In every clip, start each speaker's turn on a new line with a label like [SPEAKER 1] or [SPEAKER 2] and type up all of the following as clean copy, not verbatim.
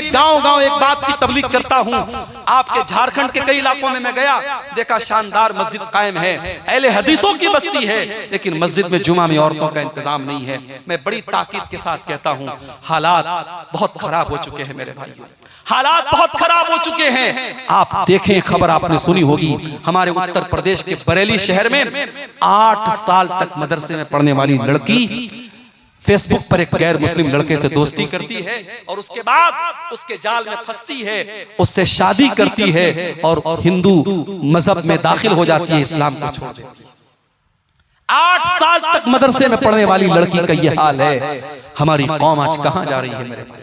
[SPEAKER 1] गांव-गांव एक बात की तबलीग करता हूं। आपके झारखंड के कई इलाकों में मैं गया, देखा शानदार मस्जिद कायम है, अहले हदीसों की बस्ती है, लेकिन मस्जिद में जुमा में औरतों का इंतजाम नहीं है। मैं बड़ी ताकीद के साथ कहता हूं, हालात बहुत खराब हो चुके हैं मेरे भाइयों, हालात बहुत खराब हो चुके हैं। आप देखें, खबर आपने सुनी होगी, हमारे उत्तर प्रदेश के बरेली शहर में 8 साल तक मदरसे में पढ़ने वाली लड़की फेसबुक पर एक गैर मुस्लिम लड़के से दोस्ती करती है और उसके बाद उसके जाल में फंसती है, उससे शादी करती है और हिंदू मजहब में दाखिल हो जाती है, इस्लाम को छोड़ देती है। 8 साल तक मदरसे में पढ़ने वाली लड़की का यह हाल है। हमारी कौम आज कहां जा रही है मेरे भाई?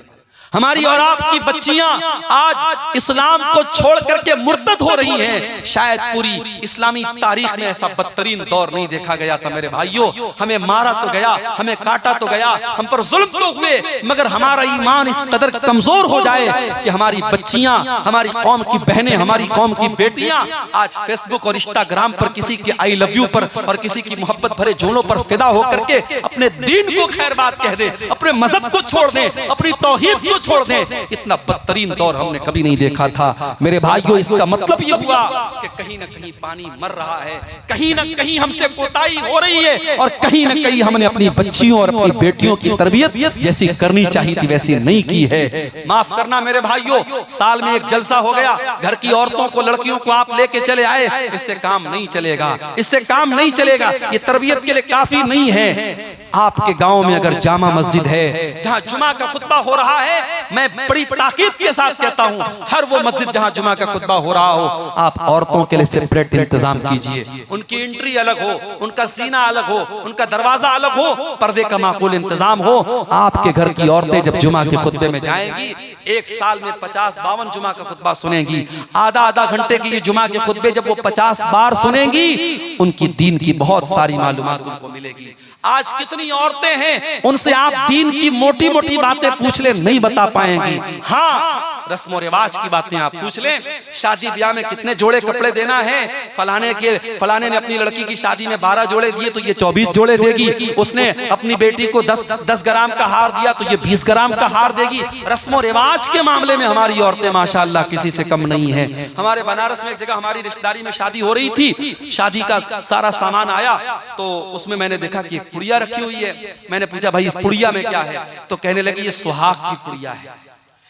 [SPEAKER 1] हमारी और आपकी बच्चियां आज इस्लाम को छोड़ करके मुर्तद हो रही हैं। शायद पूरी इस्लामी तारीख में ऐसा बदतरीन दौर नहीं देखा गया था मेरे भाइयों। हमें मारा तो गया, हमें काटा तो गया, हम पर जुल्म तो हुए, मगर हमारा ईमान इस कदर कमजोर हो जाए कि हमारी बच्चियां, हमारी कौम की बहनें, हमारी कौम की बेटियां आज फेसबुक और इंस्टाग्राम पर किसी के आई लव यू पर और किसी की मोहब्बत भरे जोड़ों पर फिदा होकर के अपने दीन को खैर बात कह दे, अपने मजहब को छोड़ दे, अपनी तौहीद को छोड़ दें। इतना बदतरीन दौर हमने कभी नहीं देखा था मेरे भाइयों। इसका मतलब ये हुआ कि कहीं ना कहीं पानी मर रहा है, कहीं ना कहीं हमसे कोताही हो रही है और कहीं ना कहीं हमने अपनी बच्चियों और अपनी बेटियों की तरबियत जैसी करनी चाहिए थी वैसी नहीं की है। माफ करना मेरे भाइयों, साल में एक जलसा हो गया, घर की औरतों को, लड़कियों को आप लेके चले आए, इससे काम नहीं चलेगा, इससे काम नहीं चलेगा, ये तरबियत के लिए काफी नहीं है। आपके गांव में अगर जामा मस्जिद है जहां जुमा का खुतबा हो रहा है, मैं बड़ी ताकीद के साथ कहता हूं, हर वो मस्जिद जहां जुमा का खुतबा हो रहा हो, आप औरतों के लिए सेपरेट इंतजाम कीजिए। उनकी एंट्री अलग हो, उनका सीना अलग हो, उनका दरवाजा अलग हो, पर्दे का माकूल इंतजाम हो। आपके घर की औरतें जब जुमा के खुतबे में जाएंगी, एक साल में 50-52 जुमा का खुतबा सुनेंगी, आधा घंटे की ये जुमा के खुतबे जब वो 50 बार सुनेंगी, उनकी दीन की बहुत सारी मालूमात उनको मिलेगी। आज कितनी औरतें हैं, उनसे आप दीन की मोटी मोटी बातें पूछ ले, नहीं बता पाएंगी। हाँ, रस्म और रिवाज की बातें आप पूछ लें, शादी ब्याह में कितने जोड़े कपड़े देना है, फलाने ने अपनी लड़की की शादी में 12 जोड़े दिए तो ये 24 जोड़े देगी, उसने अपनी बेटी को 10 ग्राम का हार दिया तो ये 20 ग्राम का हार देगी। रस्म और रिवाज के मामले में हमारी औरतें माशाअल्लाह किसी से कम नहीं है। हमारे बनारस में एक जगह हमारी रिश्तेदारी में शादी हो रही थी, शादी का सारा सामान आया तो उसमें मैंने देखा कि पुड़िया रखी हुई है। मैंने पूछा भाई इस पुड़िया में क्या है, तो कहने लगे ये सुहाग की पुड़िया है,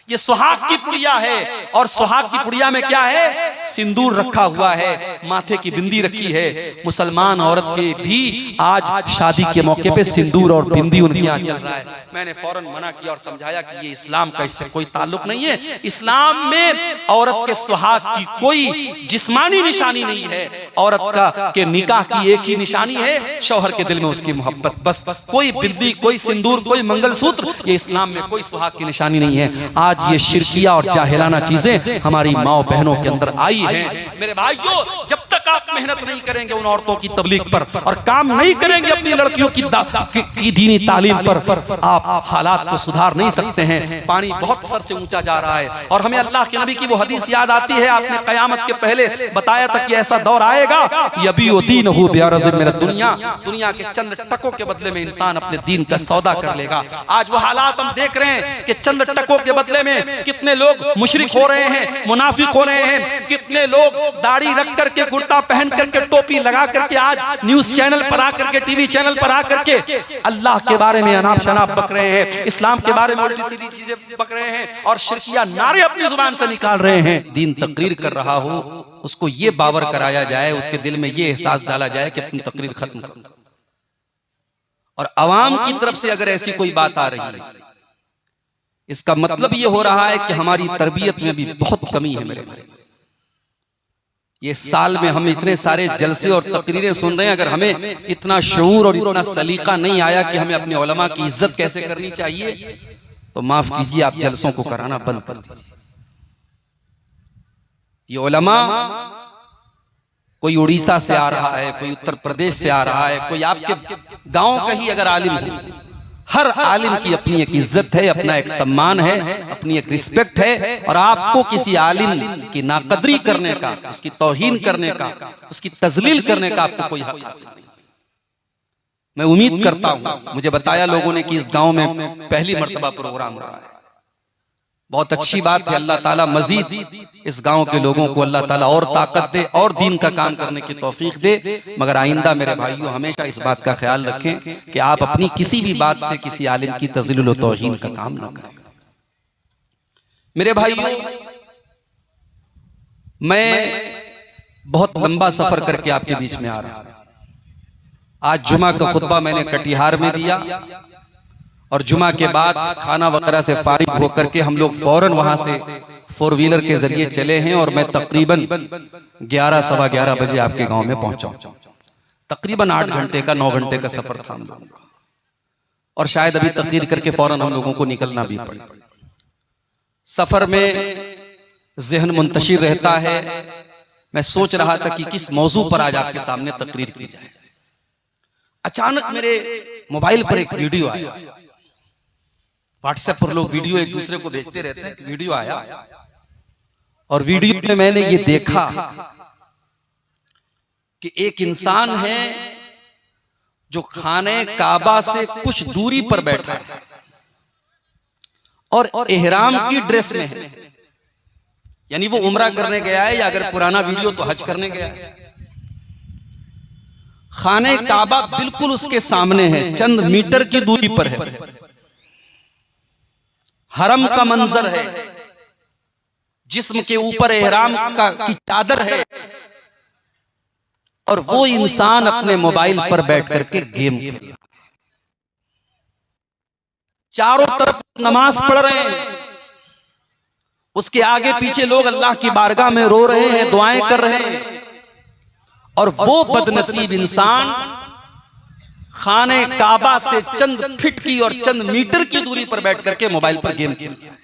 [SPEAKER 1] ये सुहाग की पुड़िया है। और सुहाग की पुड़िया में क्या है, सिंदूर रखा हुआ है, माथे की बिंदी रखी है। मुसलमान औरत के भी आज शादी के मौके पे सिंदूर और बिंदी उनके यहाँ चल रहा है। मैंने फौरन मना किया और समझाया कि ये इस्लाम का इससे कोई ताल्लुक नहीं है। इस्लाम में औरत के सुहाग की कोई जिस्मानी निशानी नहीं है, औरत का के निकाह की एक ही निशानी है, शौहर के दिल में उसकी मोहब्बत, बस। कोई बिंदी, कोई सिंदूर, कोई मंगलसूत्र, ये इस्लाम में कोई सुहाग की निशानी नहीं है। आज ये शिरकिया और जाहिलाना चीजें हमारी माओ बहनों के अंदर आई हैं। मेरे भाइयों, जब तक आप मेहनत नहीं करेंगे उन औरतों की तबलीग पर और काम नहीं करेंगे अपनी लड़कियों की दीनी तालीम पर, आप हालात को सुधार नहीं सकते हैं। पानी बहुत सर से ऊंचा जा रहा है और हमें अल्लाह के नबी की वो हदीस याद आती है, आपने कयामत के पहले बताया था कि ऐसा दौर आएगा, यबीउ दीनहु बिअरज़िन मिन दुनिया, दुनिया के चंद टकों के बदले में इंसान अपने दीन का सौदा कर लेगा। आज वो हालात हम देख रहे हैं कि चंद टकों के बदले में कितने लोग मुशरिक हो रहे हैं, मुनाफिक हो रहे हैं, कितने लोग दाढ़ी रख करके, कुर्ता पहन करके, टोपी लगा करके आज न्यूज चैनल पर आकर के, टीवी चैनल पर आकर के अल्लाह के बारे में अनाप शनाप बक रहे हैं, इस्लाम के बारे में उल्टी सीधी चीजें बक रहे हैं और शिरकिया नारे अपनी जुबान से निकाल रहे हैं। दीन तकरीर कर रहा हो, उसको ये बावर कराया जाए, उसके दिल में ये एहसास डाला जाए कि अपनी तकरीर खत्म कर, और अवाम की तरफ से अगर ऐसी कोई बात आ रही है, इसका मतलब ये हो रहा है कि हमारी तरबियत में भी बहुत कमी है मेरे भाई। ये साल में हम इतने सारे जलसे और तकरीरें सुन रहे हैं, अगर हमें इतना शऊर और इतना सलीका नहीं आया कि हमें अपने उलमा की इज्जत कैसे करनी चाहिए, तो माफ कीजिए, आप जलसों को कराना बंद कर दीजिए। ये उलमा कोई उड़ीसा से आ रहा है, कोई उत्तर प्रदेश से आ रहा है, कोई आपके गांव का ही अगर आलिम है, हर आलिम की अपनी एक इज्जत है, अपना एक सम्मान है, अपनी एक रिस्पेक्ट है, और आपको किसी आलिम की नाकदरी करने का, उसकी तौहीन करने का, उसकी तजलील करने का आपको कोई हक हासिल नहीं। मैं उम्मीद करता हूं, मुझे बताया लोगों ने कि इस गांव में पहली मर्तबा प्रोग्राम हो रहा है, बहुत अच्छी बात है। अल्लाह ताला मजीद इस गांव के लोगों को अल्लाह ताला और ताकत दे और दीन का काम करने की तौफीक दे। मगर आइंदा मेरे भाइयों हमेशा इस बात का ख्याल रखें कि आप अपनी किसी भी बात से किसी आलिम की तज़लील व तौहीन का काम ना करें। मेरे भाइयों, मैं बहुत लंबा सफर करके आपके बीच में आ रहा हूं। आज जुमा का खुतबा मैंने कटिहार में दिया और जुमा के बाद खाना वगैरह से फारिग होकर के हम लोग फौरन वहां से 4 व्हीलर के जरिए चले हैं और मैं तकरीबन 11 सवा 11 बजे आपके गांव में पहुंचा। तकरीबन 8 घंटे का 9 घंटे का सफर था हम लोगों का और शायद अभी तकरीर करके फौरन हम लोगों को निकलना भी पड़े। सफर में ज़हन मुंतशिर रहता है। मैं सोच रहा था कि किस मौजू पर आज आपके सामने तकरीर की जाए। अचानक मेरे मोबाइल पर एक वीडियो आया। व्हाट्सएप पर लोग वीडियो एक दूसरे को भेजते रहते हैं। वीडियो आया और वीडियो में मैंने ये देखा कि एक इंसान है जो खाने काबा से कुछ दूरी पर बैठा है और एहराम की ड्रेस में है। यानी वो उम्रा करने गया है या अगर पुराना वीडियो तो हज करने गया है। खाने काबा बिल्कुल उसके सामने है, चंद मीटर की दूरी पर है। हरम का मंजर है, जिस्म के ऊपर एहराम की चादर है और वो इंसान अपने मोबाइल पर बैठ करके गेम खेल रहा है। चारों तरफ नमाज पढ़ रहे हैं, उसके आगे पीछे लोग अल्लाह की बारगाह में रो रहे हैं, दुआएं कर रहे हैं और वो बदनसीब इंसान खाने काबा से चंद फीट की और चंद मीटर की दूरी पर बैठ करके मोबाइल पर गेम खेल रहा है।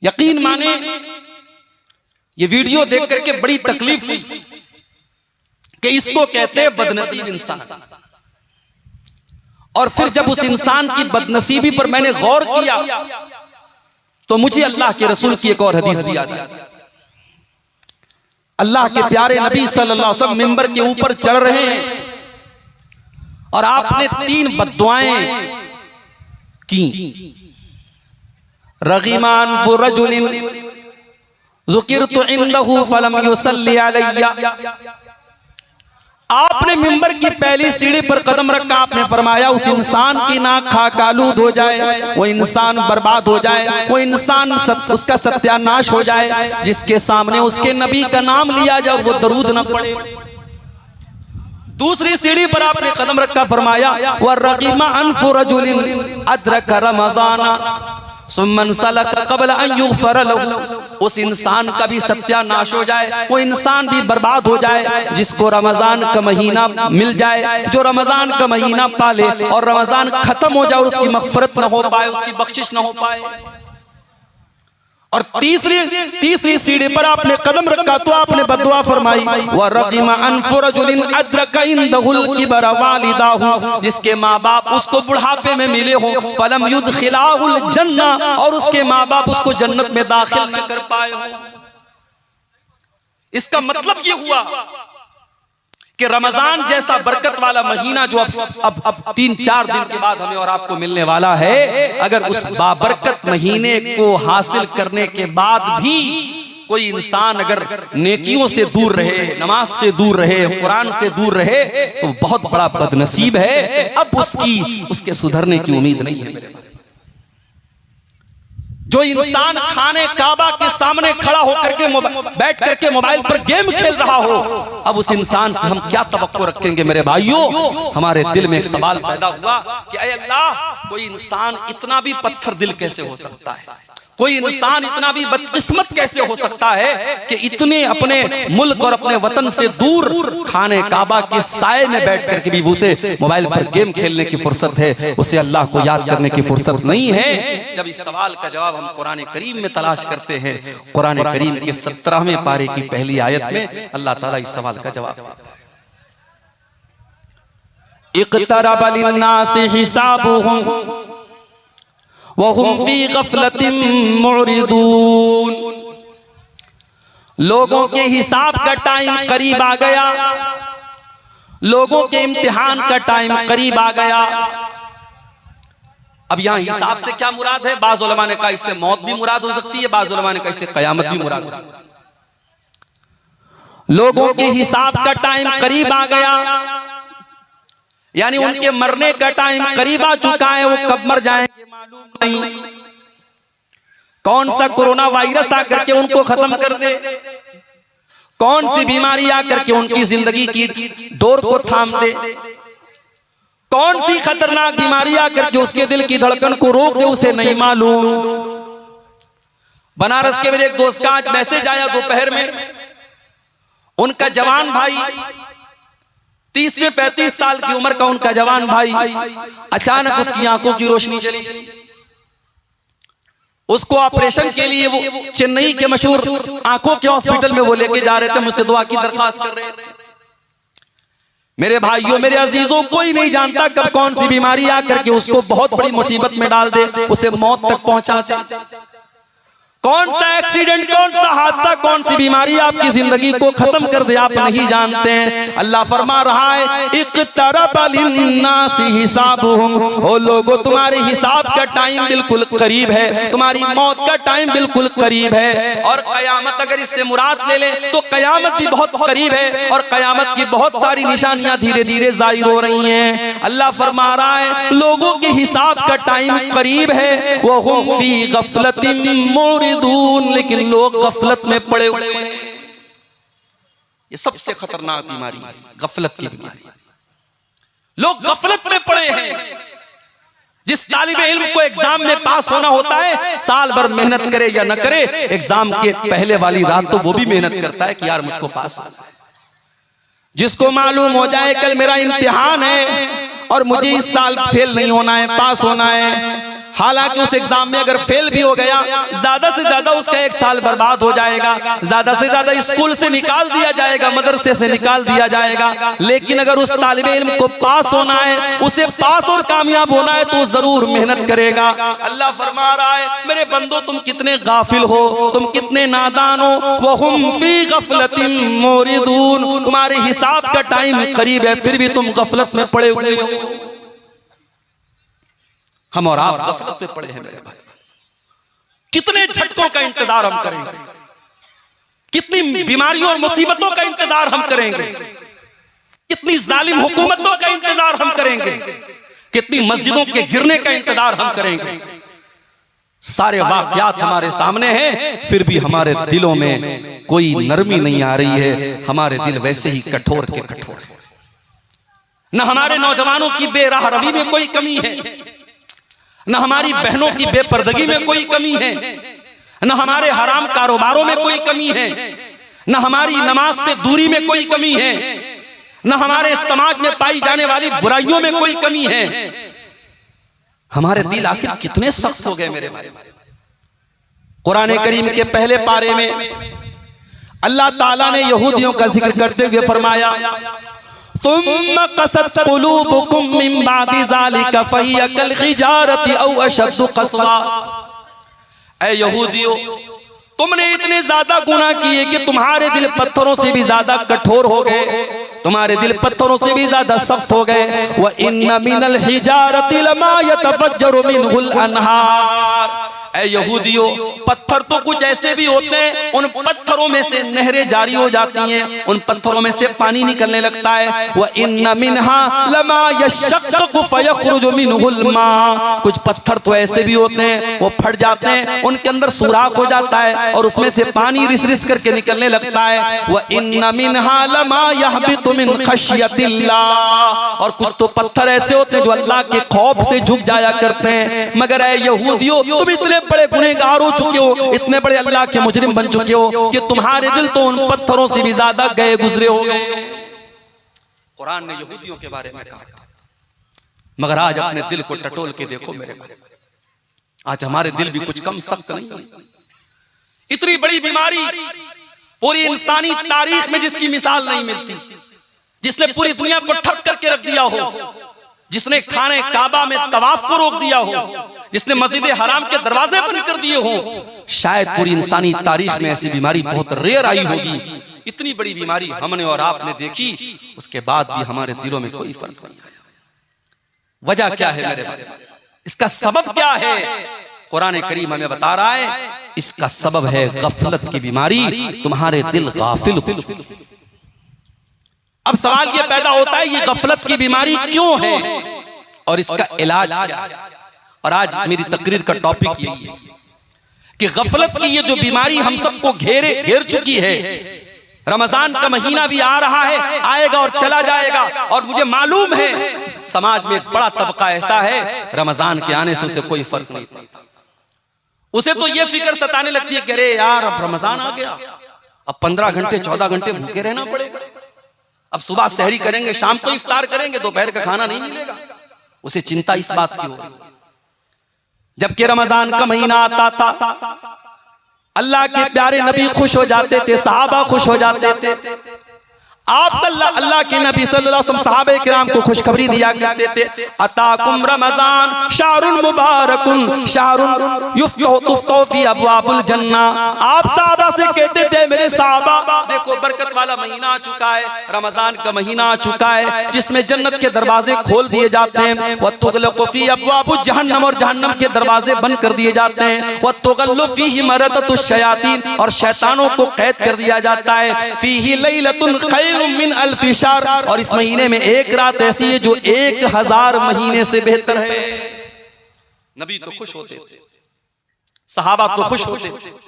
[SPEAKER 1] यकीन माने ये वीडियो देख करके बड़ी तकलीफ हुई कि इसको कहते हैं बदनसीब इंसान। और फिर जब उस इंसान की बदनसीबी पर मैंने गौर किया तो मुझे अल्लाह के रसूल की एक और हदीस भी याद आई। अल्लाह के प्यारे नबी सल्लल्लाहु अलैहि वसल्लम मिंबर के ऊपर चढ़ रहे हैं और आपने 3 बद्दुआएं की। रगीमान रजुलिन ज़ुकिरतु इंदहु फलम युसल्ली अलैया। आपने मिंबर की पहली सीढ़ी पर कदम रखा, आपने फरमाया उस इंसान की नाक खाकालूद हो जाए, वो इंसान बर्बाद हो जाए, वो इंसान उसका सत्यानाश हो जाए जिसके सामने उसके नबी का नाम लिया जाए वो दरूद न पड़े। दूसरी सीढ़ी पर आपने कदम रखा, फरमाया व रगीमा अनफु रजुलिन अदरक रमज़ाना सुम्मन सलक क़ब्ल अन युग़फ़र लहू। उस इंसान का भी सत्यानाश हो जाए, वो इंसान भी बर्बाद हो जाए जिसको रमजान का महीना मिल जाए, जो रमजान का महीना पाले और रमजान खत्म हो जाए और उसकी मग़फ़िरत न हो पाए, उसकी बख्शिश न हो पाए। और तीसरी सीढ़ी पर आपने कदम रखा तो आपने बद्दुआ फरमाई व रग़िमा अनफ़ु रजुलिन अदरक इंदहुल किबर वालिदाहु। जिसके माँ बाप उसको बुढ़ापे में मिले हो, फलम युदखिलाहुल जन्ना, और उसके माँ बाप उसको जन्नत में दाखिल न कर पाए हो। इसका मतलब ये हुआ कि रमजान जैसा बरकत वाला महीना जो अब 3-4 दिन के बाद हमें और आपको मिलने वाला है, अगर उस बाबरकत महीने को हासिल करने के बाद भी कोई इंसान अगर नेकियों से दूर रहे, नमाज से दूर रहे, कुरान से दूर रहे तो बहुत बड़ा बदनसीब है। अब उसके सुधरने की उम्मीद नहीं है मेरे भाई। जो इंसान खाने काबा के सामने खड़ा होकर के बैठ करके मोबाइल पर गेम खेल रहा हो, अब उस इंसान से हम क्या तवक्को रखेंगे मेरे भाइयों। हमारे दिल में एक सवाल पैदा हुआ कि ऐ अल्लाह, कोई इंसान इतना भी पत्थर दिल कैसे हो सकता है, कोई इंसान इतना भी बदकिस्मत कैसे हो सकता है कि इतने अपने मुल्क और अपने वतन से दूर खाने काबा के साए में बैठ करके भी उसे मोबाइल पर गेम खेलने की फुर्सत है, उसे अल्लाह को याद करने की फुर्सत नहीं है। जब इस सवाल का जवाब हम कुरान करीम में तलाश करते हैं, कुरान करीम के 17वें पारे की पहली आयत में अल्लाह ताला इस सवाल का जवाब देता है। इक़्तरब लिन्नासि हिसाबुहुम वहुम फी गफलतिन मुरिदून। लोगों के हिसाब का टाइम करीब आ गया, लोगों के इम्तिहान का टाइम करीब आ गया अब यहाँ हिसाब से क्या मुराद है? बाज़ उलमा ने कहा इससे मौत भी मुराद हो सकती है, बाज़ उलमा ने कहा इससे कयामत भी मुराद हो सकती है। लोगों के हिसाब का टाइम करीब आ गया, यानी उनके मरने का टाइम करीब आ चुका है। वो कब मर जाएंगे मालूम नहीं। कौन सा कोरोना वायरस आकर के उनको खत्म कर दे, कौन सी बीमारी आकर के उनकी जिंदगी की डोर को थाम दे, कौन सी खतरनाक बीमारी आकर के उसके दिल की धड़कन को रोक दे, उसे नहीं मालूम। बनारस के मेरे एक दोस्त का आज मैसेज आया दोपहर में, उनका जवान भाई 30 से 35 साल की उम्र का उनका जवान भाई, अचानक उसकी आंखों की रोशनी चली। उसको ऑपरेशन के लिए वो चेन्नई के मशहूर आंखों के हॉस्पिटल में वो लेके जा रहे थे, मुझसे दुआ की दरखास्त कर रहे थे। मेरे भाइयों, मेरे अजीजों, कोई नहीं जानता कब कौन सी बीमारी आकर के उसको बहुत बड़ी मुसीबत में डाल दे, उसे मौत तक पहुंचा दे। कौन सा एक्सीडेंट, कौन सा हादसा, कौन सी बीमारी आपकी जिंदगी को खत्म कर दे, आप नहीं जानते हैं। अल्लाह फरमा रहा है इक़्तरब लिन्नासि हिसाबुहुम, ओ लोगों तुम्हारे हिसाब का टाइम बिल्कुल करीब है, तुम्हारी मौत का टाइम बिल्कुल करीब है। और कयामत अगर इससे मुराद ले ले तो कयामत भी बहुत करीब है, और कयामत की बहुत सारी निशानियां धीरे धीरे जाहिर हो रही हैं। अल्लाह फरमा रहा है लोगों के हिसाब का टाइम करीब है, वहुम फी गफलतिन मुरिदून, लेकिन लोग गफलत में पड़े हुए हैं। ये सबसे खतरनाक बीमारी है, गफलत की बीमारी। लोग गफलत में पड़े हैं। जिस तालिबे इल्म को एग्जाम में पास होना होता है, साल भर मेहनत करे या न करे, एग्जाम के पहले वाली रात तो वो भी मेहनत करता है कि यार मुझको पास हो। जिसको मालूम हो जाए कल मेरा इम्तिहान है और मुझे इस साल फेल नहीं होना है, पास होना है, हालांकि उस एग्जाम में अगर फेल भी हो गया, ज्यादा से ज्यादा उसका एक साल बर्बाद हो जाएगा, ज्यादा से ज्यादा स्कूल से निकाल दिया जाएगा, मदरसे से निकाल दिया जाएगा। लेकिन अगर उस तालिबे इल्म को पास होना है, उसे पास और कामयाब होना है, तो जरूर मेहनत करेगा। अल्लाह फरमा रहा है मेरे बंदो तुम कितने गाफिल हो, तुम कितने नादान हो। वहुम फी गफलतिन मुरिदून, तुम्हारे हिसाब का टाइम करीब है, फिर भी तुम गफलत में पड़े हुए हो। हम और आप गफलत में पड़े हैं मेरे भाई। कितने झटकों का इंतजार हम करेंगे, कितनी बीमारियों और मुसीबतों का इंतजार हम करेंगे, कितनी जालिम हुकूमतों का इंतजार हम करेंगे, कितनी मस्जिदों के गिरने का इंतजार हम करेंगे। सारे वाकयात हमारे सामने हैं, फिर भी हमारे दिलों में कोई नरमी नहीं आ रही है। हमारे दिल वैसे ही कठोर के कठोर है। न हमारे नौजवानों की बेराह रवी में कोई कमी है, न हमारी बहनों की बेपर्दगी में कोई कमी है, न हमारे हराम कारोबारों में कोई कमी है, न हमारी नमाज से दूरी में कोई कमी है, न हमारे समाज में पाई जाने वाली बुराइयों में कोई कमी है। हमारे दिल आखिर कितने सख्त हो गए मेरे भाई। कुरान करीम के पहले पारे में अल्लाह ताला ने यहूदियों का जिक्र करते हुए फरमाया तुम्मा कसत कुलूबुकुम मिन बादि ज़ालिका फहिया कल हिजारति औ अशद्दु क़स्वा। ऐ यहूदियों, तुमने इतने ज्यादा गुनाह किए कि तुम्हारे दिल पत्थरों से भी ज्यादा कठोर हो गए, तुम्हारे दिल पत्थरों से भी ज्यादा सख्त हो गए। व इन्ना मिनल हिजारति लमा यतफज्जरु मिनहुल अनहार। ऐ यहूदियों, पत्थर तो कुछ ऐसे भी होते हैं, उन पत्थरों में से नहरें जारी हो जाती हैं, उन पत्थरों में से पानी निकलने लगता है। व इन्ना मिनहा लमा यशक्कु फयखरुजु मिनहुल मा। कुछ पत्थर तो ऐसे भी होते हैं, वो फट जाते हैं, उनके अंदर सुराख हो जाता है और उसमें से पानी रिस रिस करके निकलने लगता है। व इन्ना मिनहा लमा यहबितु मिन खशियतिल्लाह। और कुछ तो पत्थर ऐसे होते हैं जो अल्लाह के खौफ से झुक जाया करते हैं। मगर ऐ यहूदियों, तुम इतने बड़े गुनहगार हो चुके हो, इतने बड़े अल्लाह के मुजरिम बन चुके हो कि तुम्हारे दिल तो उन पत्थरों से भी ज्यादा गए गुजरे हो गए। कुरान ने यहूदियों के बारे में कहा। मगर आज अपने दिल को टटोल के देखो मेरे भाई, आज हमारे दिल भी कुछ कम सख्त नहीं है। इतनी बड़ी बीमारी पूरी इंसानी तारीख में जिसकी मिसाल नहीं मिलती, जिसने पूरी दुनिया को ठप करके रख दिया हो, जिसने खाने काबा में तवाफ को रोक दिया हो, जिसने मस्जिद हराम के दरवाजे बंद कर दिए हो, शायद पूरी इंसानी तारीख में ऐसी बीमारी बहुत रेयर आई होगी। इतनी बड़ी बीमारी हमने और आपने देखी, उसके बाद भी हमारे दिलों में कोई फर्क नहीं आया। वजह क्या है मेरे भाई? इसका सबब क्या है? कुरान करीम हमें बता रहा है, इसका सबब है गफलत की बीमारी, तुम्हारे दिल गाफिल हो चुके। अब सवाल ये पैदा होता है, ये गफलत की बीमारी क्यों है और इसका इलाज क्या है? और आज मेरी तकरीर का टॉपिक यही है कि गफलत की ये जो बीमारी हम सबको घेर चुकी है। रमजान का महीना भी आ रहा है, आएगा और चला जाएगा, और मुझे मालूम है समाज में एक बड़ा तबका ऐसा है, रमजान के आने से उसे कोई फर्क नहीं पड़ता। उसे तो ये फिक्र सताने लगती है कि अरे यार अब रमजान आ गया, अब 15 घंटे 14 घंटे भूखे रहना पड़ेगा, अब सुबह सहरी करेंगे, शाम को इफ्तार करेंगे, दोपहर का खाना नहीं मिलेगा। उसे चिंता इस बात की हो रही है। जबकि रमजान का महीना आता था, अल्लाह के प्यारे नबी खुश हो जाते थे, सहाबा खुश हो जाते थे। आप अल्लाह के नबी सल्लल्लाहु अलैहि वसल्लम सहाबे किराम को खुशखबरी दिया करते थे, अताकुम रमजान शाहरुन मुबारकुन शाहरुन युफ्तहु फी अबवाबुल जन्ना। आप सहाबा से कहते थे, मेरे सहाबा देखो बरकत वाला महीना आ चुका है, रमजान का महीना आ चुका है, जिसमें जन्नत के दरवाजे खोल दिए जाते हैं, व तुगलक़ु फी अबवाबुज जहन्नम, और जहन्नम के दरवाजे बंद कर दिए जाते हैं, व तुगल्लु फीहि मरदतुश शयातीन, और शैतानों को कैद कर दिया जाता है, फीहि लैलतुन खैरुम मिन अल्फि शहर, और इस महीने में एक रात ऐसी है जो 1000 महीने से बेहतर है। नबी तो खुश होते थे, सहाबा तो खुश होते थे,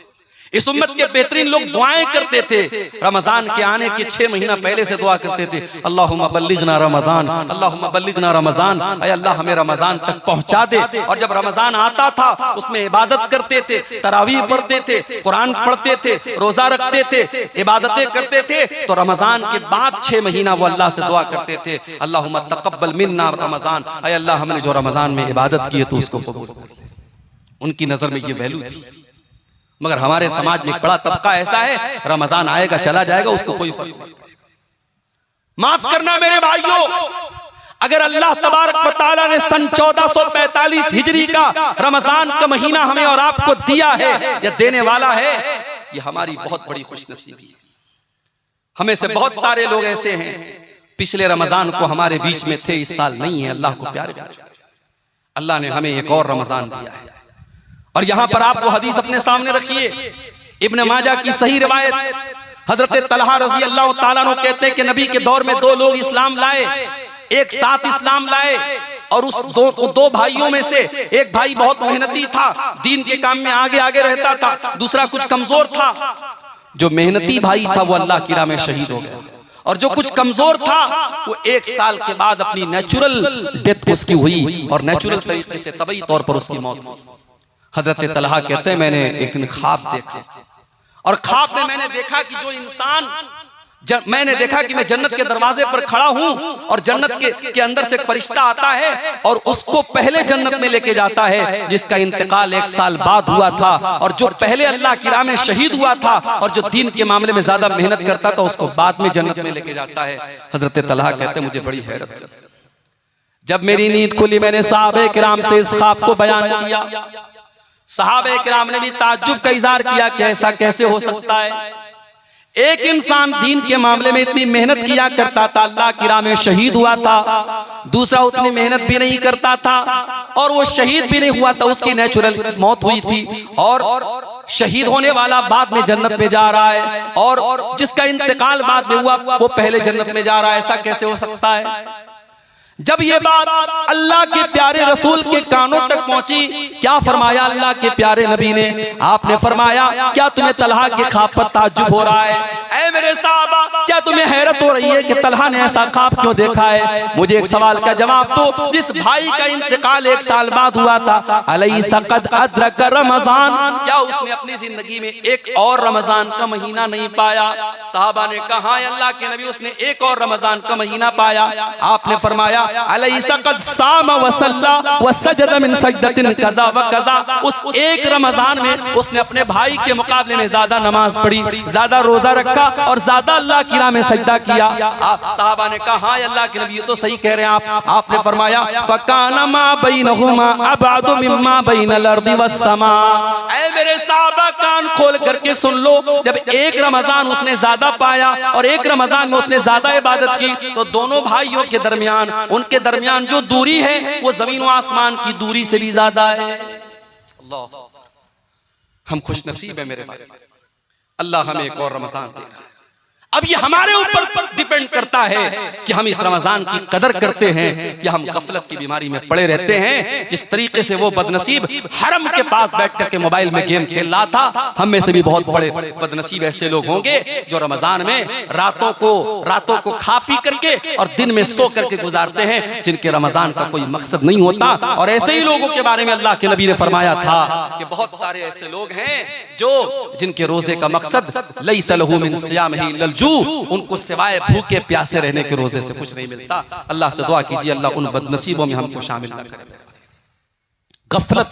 [SPEAKER 1] इस उम्मत के बेहतरीन लोग दुआएं करते थे, रमजान के आने के 6 महीना पहले से दुआ करते थे, अल्लाहुम्मा बल्लिगना रमजान, अल्लाहुम्मा बल्लिगना रमजान, ऐ अल्लाह हमें रमजान तक पहुंचा दे। और जब रमजान आता था उसमें इबादत करते थे, तरावीह पढ़ते थे, कुरान पढ़ते थे, रोजा रखते थे, इबादतें करते थे, तो रमजान के बाद 6 महीना वो अल्लाह से दुआ करते थे, अल्लाहुम्मा तक़ब्बल मिन्ना रमजान, ऐ अल्लाह हमने जो रमजान में इबादत की है तो उसको कबूल कर। उनकी नजर में ये वैल्यू थी। मगर हमारे समाज में एक बड़ा तबका ऐसा है, रमजान आएगा चला जाएगा, उसको कोई फर्क नहीं। माफ करना मेरे भाइयों, अगर अल्लाह तबारक व तआला ने सन 1445 हिजरी का रमजान का महीना हमें और आपको दिया है या देने वाला है, ये हमारी बहुत बड़ी खुशनसीबी है। हमें से बहुत सारे लोग ऐसे हैं पिछले रमजान को हमारे बीच में थे, इस साल नहीं है। अल्लाह को प्यारे, अल्लाह ने हमें एक और रमजान दिया है। और यहां पर आप वो हदीस अपने सामने रखिए, इब्न माजा की सही रिवायत, हजरत तलहा रजी अल्लाह ताला अन्हु कहते हैं कि नबी के दौर में 2 लोग इस्लाम लाए, एक साथ इस्लाम लाए, और उस दो भाइयों में से एक भाई बहुत मेहनती था, दीन के काम में आगे आगे रहता था, दूसरा कुछ कमजोर था। जो मेहनती भाई था वो अल्लाह की राह में शहीद हो गया, और जो कुछ कमजोर था वो 1 साल के बाद अपनी नेचुरल डेथ उसकी हुई, और नेचुरल तरीके से तबई तौर पर उसकी मौत हुई। हजरत तलहा कहते हैं, मैंने एक दिन ख्वाब देखा, और ख्वाब में मैंने देखा कि जो इंसान मैंने देखा कि मैं जन्नत के दरवाजे पर खड़ा हूं, और जन्नत के अंदर से एक फरिश्ता आता है और उसको पहले जन्नत में लेके जाता है, जिसका इंतकाल 1 साल बाद हुआ था, और जो पहले अल्लाह की राह में शहीद हुआ था और जो दीन के मामले में ज्यादा मेहनत करता था, उसको बाद में जन्नत में लेके जाता है। हजरत तलहा कहते हैं, मुझे बड़ी हैरत हुई। जब मेरी नींद खुली, मैंने सहाबे किराम से इस ख्वाब को बयान किया। सहाबे किराम ने भी ताज्जुब का इज़हार किया कि ऐसा कैसे हो सकता है। एक इंसान दीन के मामले में इतनी मेहनत किया करता था, अल्लाह की राह में शहीद हुआ था, दूसरा उतनी मेहनत भी नहीं करता था और वो शहीद भी नहीं हुआ था, उसकी नेचुरल मौत हुई थी, और शहीद होने वाला बाद में जन्नत में जा रहा है, और जिसका इंतकाल बाद में हुआ वो पहले जन्नत में जा रहा है। ऐसा कैसे हो सकता है? जब ये बात अल्लाह के प्यारे रसूल के कानों तक पहुंची, क्या फरमाया अल्लाह के प्यारे नबी ने? आपने फरमाया, क्या तुम्हें तलहा के ख्वाब पर ताज्जुब हो रहा है? ऐ मेरे साहबा, क्या तुम्हें हैरत हो रही है कि तलहा ने ऐसा ख्वाब क्यों देखा है? मुझे एक सवाल का जवाब दो। जिस भाई का इंतकाल 1 साल बाद हुआ था, अलैसा क़द अदरक रमजान, क्या उसने अपनी जिंदगी में एक और रमजान का महीना नहीं पाया? साहबा ने कहा, अल्लाह के नबी, उसने एक और रमजान का महीना पाया। आपने फरमाया, अलैसा क़द सामा व सल्ला व सजदा मिन सजदतिन कज़ा व कज़ा, उस एक रमजान में उसने अपने भाई के मुकाबले में ज्यादा नमाज पढ़ी, ज्यादा रोजा रखा और ज्यादा अल्लाह की राह में सजदा किया। आप साहबा ने कहा, हां अल्लाह के नबी, ये तो सही कह रहे हैं आप। आपने फरमाया, फकाना मा बैनहुमा अबअदु मिम्मा बैनल अर्दि वस समा, ऐ मेरे साहबा कान खोल करके सुन लो, जब एक रमजान उसने ज्यादा पाया और एक रमजान में उसने ज्यादा इबादत की, तो दोनों भाइयों के दरमियान, उनके दरमियान जो दूरी है वो जमीन व आसमान की दूरी से भी ज्यादा है। अल्लाह, हम खुश नसीब है मेरे भाई, अल्लाह हमें एक और रमजान दे रहा है। अब ये हमारे ऊपर डिपेंड करता है कि हम इस रमजान की कदर करते हैं या हम गफलत की बीमारी में पड़े रहते हैं। जिस तरीके से वो बदनसीब हरम के पास बैठ करके मोबाइल में गेम खेल रहा था, हम में से भी बहुत बड़े बदनसीब ऐसे लोग होंगे जो रमजान में रातों को खा पी करके और दिन में सो करके गुजारते हैं, जिनके रमजान का कोई मकसद नहीं होता। और ऐसे ही लोगों के बारे में अल्लाह के नबी ने फरमाया था कि बहुत सारे ऐसे लोग हैं जो जिनके रोजे का मकसद लैसा लहू मिन सियामिही इल्लल जू, उनको सिवाय भूखे प्यासे रहने के रोजे से कुछ नहीं मिलता। अल्लाह से दुआ कीजिए अल्लाह उन बदनसीबों में हमको शामिल ना करे। गफलत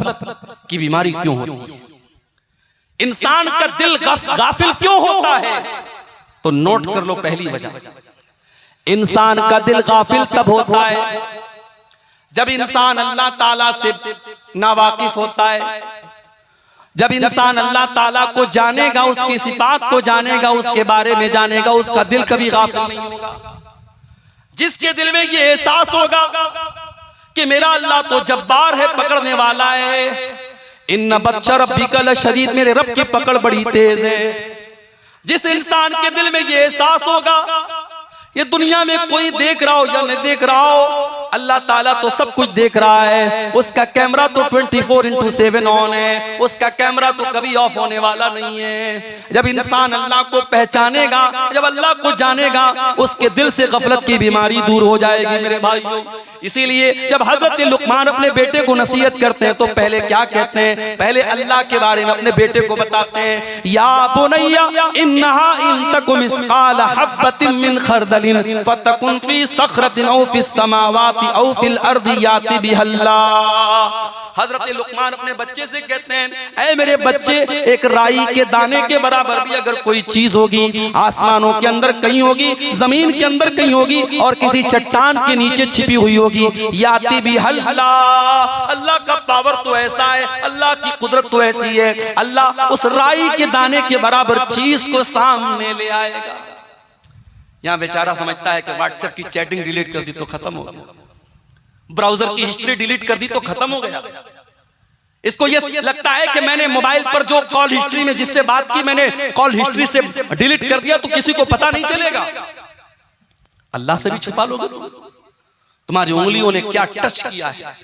[SPEAKER 1] की बीमारी क्यों होती है? इंसान का दिल गाफिल क्यों होता है? तो नोट कर लो पहली वजह, इंसान का दिल गाफिल तब होता है जब इंसान अल्लाह ताला से नावाकिफ होता है, जब इंसान अल्लाह ताला को जानेगा, उसकी सिफात को जानेगा, उसके बारे में जानेगा, उसका दिल कभी गाफिल नहीं होगा। जिसके दिल में ये एहसास होगा कि मेरा अल्लाह तो जब्बार है, पकड़ने वाला है, इन्ना बच्चा रब्बिका लशदीद, मेरे रब की पकड़ बड़ी तेज है। जिस इंसान के दिल में ये एहसास होगा ये दुनिया में कोई देख रहा हो या नहीं देख रहा हो, अल्लाह ताला तो सब कुछ देख रहा है, उसका कैमरा तो 24/7 ऑन है, उसका कैमरा तो कभी ऑफ होने वाला नहीं है। जब इंसान अल्लाह को पहचानेगा, जब अल्लाह को जानेगा, उसके दिल से गफलत की बीमारी दूर हो जाएगी मेरे भाइयों। इसीलिए जब हजरत लुकमान अपने बेटे को नसीहत करते हैं तो पहले क्या कहते हैं? पहले अल्लाह के बारे में अपने बेटे को बताते हैं, या बुनैया इन्नहा इन तकुम मिस्काल हब्बतिन मिन खरदलिन फतकुन फी सखरतिन औ फिस समावाति औ फिल अर्दि याति बिहल्लाह। हजरत लुकमान अपने बच्चे से कहते हैं, ऐ मेरे बच्चे, एक राई के दाने के बराबर भी अगर कोई चीज होगी, आसमानों के अंदर कहीं होगी, जमीन के अंदर कहीं होगी और किसी चट्टान के नीचे छिपी हुई होगी, याति बिहल्लाह। अल्लाह का पावर तो ऐसा है, अल्लाह की कुदरत तो ऐसी है, अल्लाह उस राई के दाने के बराबर चीज को सामने ले आएगा। यहां बेचारा समझता है कि व्हाट्सएप की चैटिंग डिलीट कर दी तो खत्म हो गया, ब्राउजर की हिस्ट्री डिलीट कर दी तो खत्म हो गया। इसको ये लगता है कि मैंने मोबाइल पर जो कॉल हिस्ट्री में जिससे बात की, मैंने कॉल हिस्ट्री से डिलीट कर दिया तो किसी को पता नहीं चलेगा। अल्लाह से भी छुपा लोगे तुम? तुम्हारी उंगलियों ने क्या टच किया है,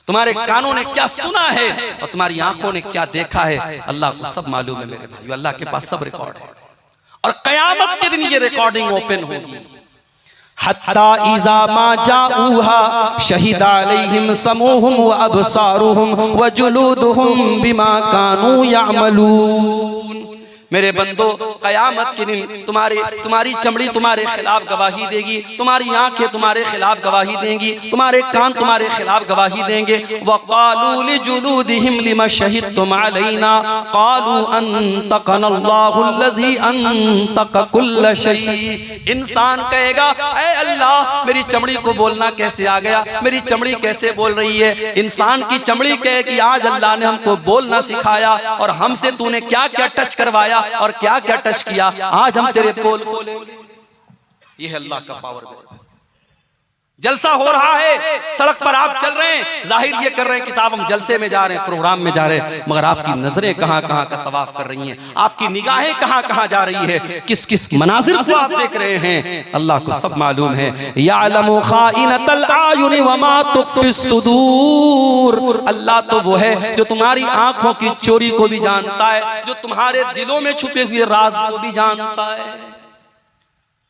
[SPEAKER 1] तुम्हारे कानों ने क्या सुना है और तुम्हारी आंखों ने क्या देखा है, अल्लाह को सब मालूम है मेरे भाइयों। अल्लाह के पास सब रिकॉर्ड है और कयामत के दिन ये रिकॉर्डिंग ओपन होगी। हत्ता इज़ा मा जाऊहा शहीदा अलैहिम समूहुम व अबसारुहुम व जुलूदुहुम बिमा कानू यामलून। मेरे बंदो, कयामत के दिन तुम्हारी चमड़ी तुम्हारे खिलाफ गवाही देगी, तुम्हारी आंखें तुम्हारे खिलाफ गवाही देंगी, तुम्हारे कान तुम्हारे खिलाफ गवाही देंगे। वक़ालू लिजुलूदिहिम लिमा शहिदतुम अलैना क़ालू अंतक़नल्लाहुल्लज़ी अंतक़ कुल्ल शै। इंसान कहेगा, ऐ अल्लाह, मेरी चमड़ी को बोलना कैसे आ गया, मेरी चमड़ी कैसे बोल रही है? इंसान की चमड़ी कहे कि आज अल्लाह ने हमको बोलना सिखाया और हमसे तूने क्या क्या टच करवाया और क्या क्या टच किया, आज हम तेरे पोल खोलेंगे। ये है अल्लाह का पावर। जलसा हो रहा है, सड़क पर आप चल रहे हैं, जाहिर ये कर रहे हैं कि साहब हम जलसे में जा रहे हैं, प्रोग्राम में जा रहे हैं, मगर आपकी नजरें कहां कहां का तवाफ कर रही हैं, आपकी निगाहें कहां कहां जा रही है, किस किस मनाजिर को आप देख रहे हैं, अल्लाह को सब मालूम है। यालमु खाइनतल आयुनि व मा तुख्फिस सुदूर। अल्लाह तो वो है जो तुम्हारी आंखों की चोरी को भी जानता है, जो तुम्हारे दिलों में छुपे हुए राज को भी जानता है।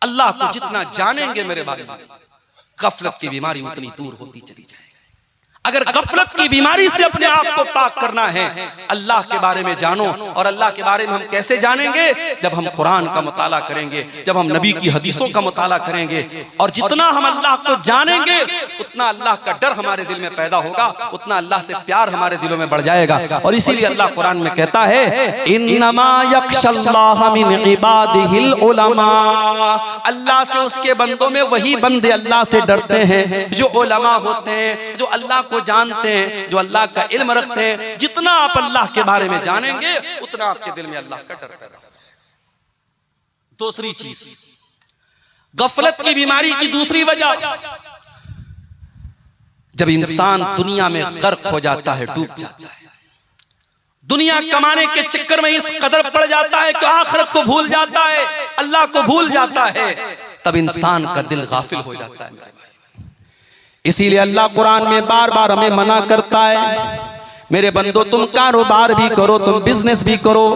[SPEAKER 1] अल्लाह को जितना जानेंगे मेरे भाई, गफलत की बीमारी उतनी दूर होती चली जाएगी। अगर गफलत की बीमारी से अपने आप को पाक करना है, अल्लाह के बारे में जानो। और अल्लाह के बारे में हम कैसे जानेंगे? जब हम कुरान का मुताला करेंगे, जब हम नबी की हदीसों का मुताला करेंगे। और जितना हम अल्लाह को जानेंगे जितना अल्लाह का डर हमारे दिल में पैदा होगा उतना अल्लाह से प्यार हमारे दिलों में बढ़ जाएगा। और इसीलिए अल्लाह कुरान में कहता है इन्नमा यख्शल्लाह मिन इबादिहिल उलमा, अल्लाह से उसके बंदों में वही बंदे अल्लाह से डरते हैं जो उलमा होते हैं, जो अल्लाह को जानते हैं, जो अल्लाह का इल्म रखते हैं। जितना आप अल्लाह के बारे में जानेंगे उतना आपके दिल में अल्लाह का डर पैदा होगा। दूसरी चीज, गफलत की बीमारी की दूसरी वजह, जब इंसान दुनिया में गर्क हो जाता है, डूब जाता है, दुनिया कमाने के चक्कर में इस कदर पड़ जाता है कि आखिरत को भूल जाता है, अल्लाह को भूल जाता है, तब इंसान का दिल गाफिल हो जाता है। इसीलिए अल्लाह कुरान में बार बार हमें मना करता है, मेरे बंदो तुम कारोबार भी करो, तुम बिजनेस भी करो,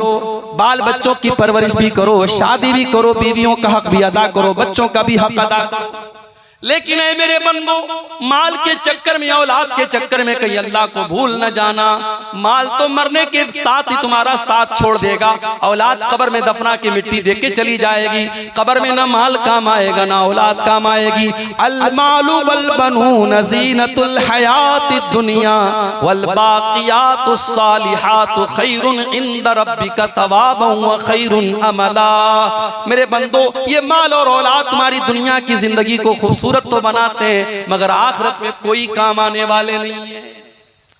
[SPEAKER 1] बाल बच्चों की परवरिश भी करो, शादी भी करो, बीवियों का हक भी अदा करो, बच्चों का भी हक अदा करो, लेकिन ऐ मेरे बंदो माल के चक्कर में, औलाद के चक्कर में कहीं अल्लाह को भूल न जाना। माल तो मरने के साथ ही तुम्हारा साथ छोड़ देगा, औलाद कब्र में दफना के मिट्टी दे के चली जाएगी, कब्र में ना माल काम आएगा ना औलाद काम आएगी। अल मालु वल बनून ज़ीनतुल हयातिद दुनिया वल बाक़ियातुस सालिहातु खैरुन इंद रब्बिका सवाबन व खैरुन अमला। मेरे बंदो ये माल और औलाद तुम्हारी दुनिया की जिंदगी को खूबसूरत तो बनाते हैं मगर आखिरत में कोई काम आने वाले नहीं है।